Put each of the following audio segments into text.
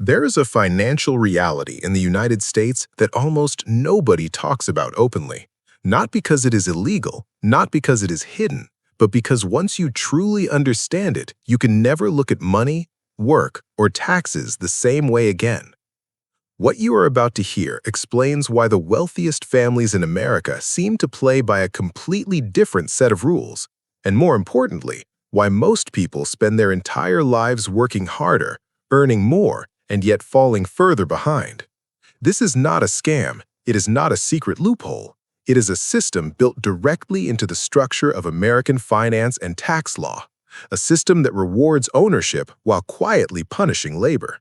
There is a financial reality in the United States that almost nobody talks about openly. Not because it is illegal, not because it is hidden, but because once you truly understand it, you can never look at money, work, or taxes the same way again. What you are about to hear explains why the wealthiest families in America seem to play by a completely different set of rules, and more importantly, why most people spend their entire lives working harder, earning more, and yet falling further behind. This is not a scam, it is not a secret loophole. It is a system built directly into the structure of American finance and tax law, a system that rewards ownership while quietly punishing labor.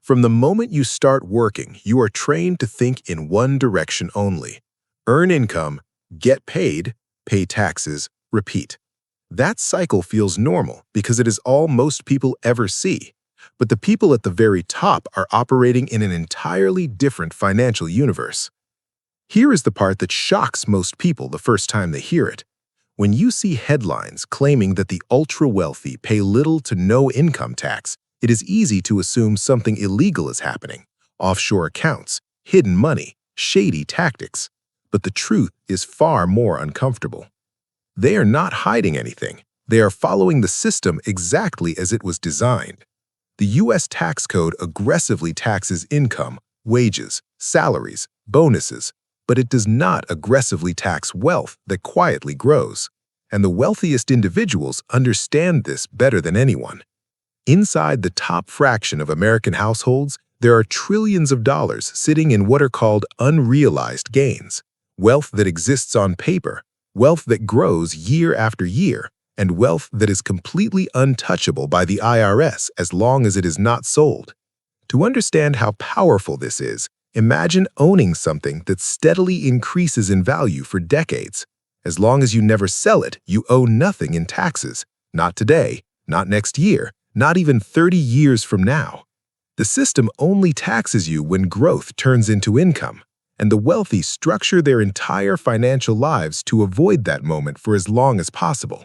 From the moment you start working, you are trained to think in one direction only. Earn income, get paid, pay taxes, repeat. That cycle feels normal because it is all most people ever see. But the people at the very top are operating in an entirely different financial universe. Here is the part that shocks most people the first time they hear it. When you see headlines claiming that the ultra-wealthy pay little to no income tax, it is easy to assume something illegal is happening. Offshore accounts, hidden money, shady tactics. But the truth is far more uncomfortable. They are not hiding anything. They are following the system exactly as it was designed. The U.S. tax code aggressively taxes income, wages, salaries, bonuses, but it does not aggressively tax wealth that quietly grows. And the wealthiest individuals understand this better than anyone. Inside the top fraction of American households, there are trillions of dollars sitting in what are called unrealized gains, wealth that exists on paper, wealth that grows year after year, and wealth that is completely untouchable by the IRS as long as it is not sold. To understand how powerful this is, imagine owning something that steadily increases in value for decades. As long as you never sell it, you owe nothing in taxes. Not today, not next year, not even 30 years from now. The system only taxes you when growth turns into income, and the wealthy structure their entire financial lives to avoid that moment for as long as possible.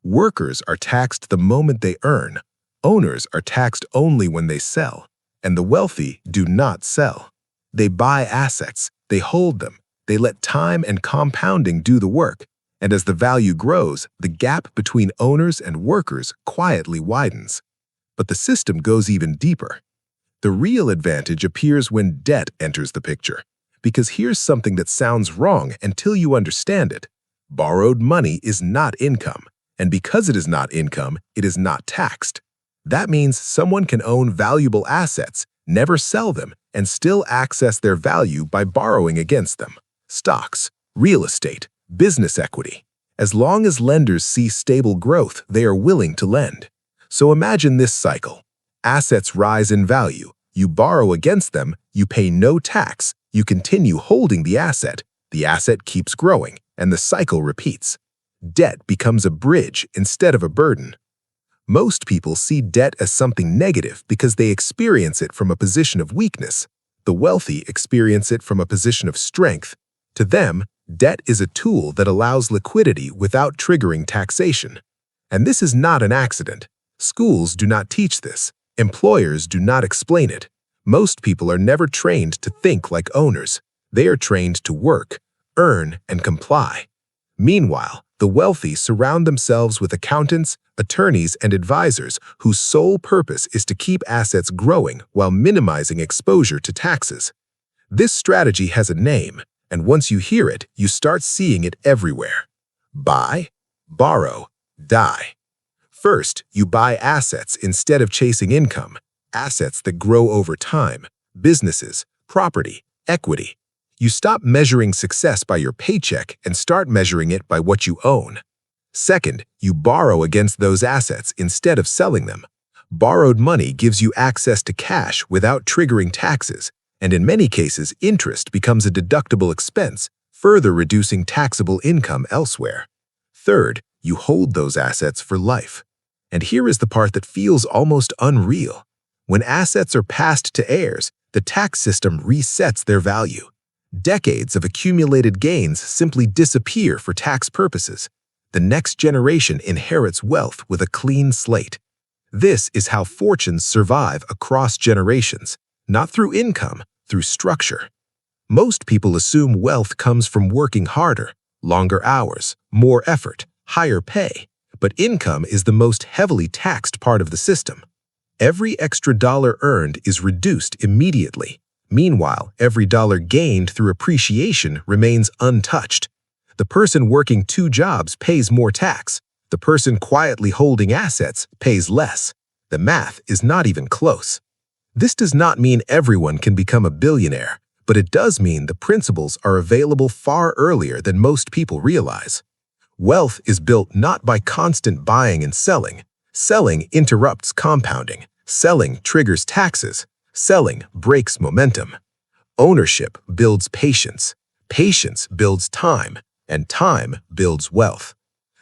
Workers are taxed the moment they earn, owners are taxed only when they sell, and the wealthy do not sell. They buy assets, they hold them, they let time and compounding do the work, and as the value grows, the gap between owners and workers quietly widens. But the system goes even deeper. The real advantage appears when debt enters the picture, because here's something that sounds wrong until you understand it. Borrowed money is not income. And because it is not income, it is not taxed. That means someone can own valuable assets, never sell them, and still access their value by borrowing against them. Stocks, real estate, business equity. As long as lenders see stable growth, they are willing to lend. So imagine this cycle. Assets rise in value. You borrow against them, you pay no tax, you continue holding the asset keeps growing, and the cycle repeats. Debt becomes a bridge instead of a burden. Most people see debt as something negative because they experience it from a position of weakness. The wealthy experience it from a position of strength. To them, debt is a tool that allows liquidity without triggering taxation. And this is not an accident. Schools do not teach this. Employers do not explain it. Most people are never trained to think like owners. They are trained to work, earn, and comply. Meanwhile, the wealthy surround themselves with accountants, attorneys, and advisors whose sole purpose is to keep assets growing while minimizing exposure to taxes. This strategy has a name, and once you hear it, you start seeing it everywhere. Buy, borrow, die. First, you buy assets instead of chasing income, assets that grow over time, businesses, property, equity. You stop measuring success by your paycheck and start measuring it by what you own. Second, you borrow against those assets instead of selling them. Borrowed money gives you access to cash without triggering taxes, and in many cases, interest becomes a deductible expense, further reducing taxable income elsewhere. Third, you hold those assets for life. And here is the part that feels almost unreal. When assets are passed to heirs, the tax system resets their value. Decades of accumulated gains simply disappear for tax purposes. The next generation inherits wealth with a clean slate. This is how fortunes survive across generations, not through income, through structure. Most people assume wealth comes from working harder, longer hours, more effort, higher pay, but income is the most heavily taxed part of the system. Every extra dollar earned is reduced immediately. Meanwhile, every dollar gained through appreciation remains untouched. The person working 2 jobs pays more tax. The person quietly holding assets pays less. The math is not even close. This does not mean everyone can become a billionaire, but it does mean the principles are available far earlier than most people realize. Wealth is built not by constant buying and selling. Selling interrupts compounding. Selling triggers taxes. Selling breaks momentum. Ownership builds patience. Patience builds time, and time builds wealth.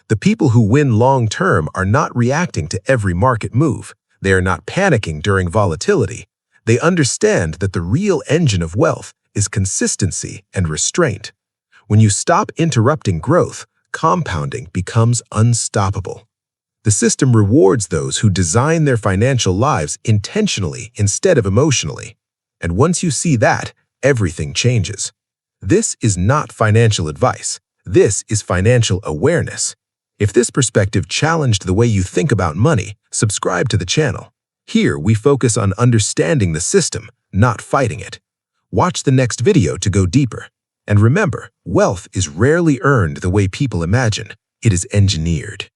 The people who win long-term are not reacting to every market move. They are not panicking during volatility. They understand that the real engine of wealth is consistency and restraint. When you stop interrupting growth, compounding becomes unstoppable. The system rewards those who design their financial lives intentionally instead of emotionally. And once you see that, everything changes. This is not financial advice. This is financial awareness. If this perspective challenged the way you think about money, subscribe to the channel. Here, we focus on understanding the system, not fighting it. Watch the next video to go deeper. And remember, wealth is rarely earned the way people imagine. It is engineered.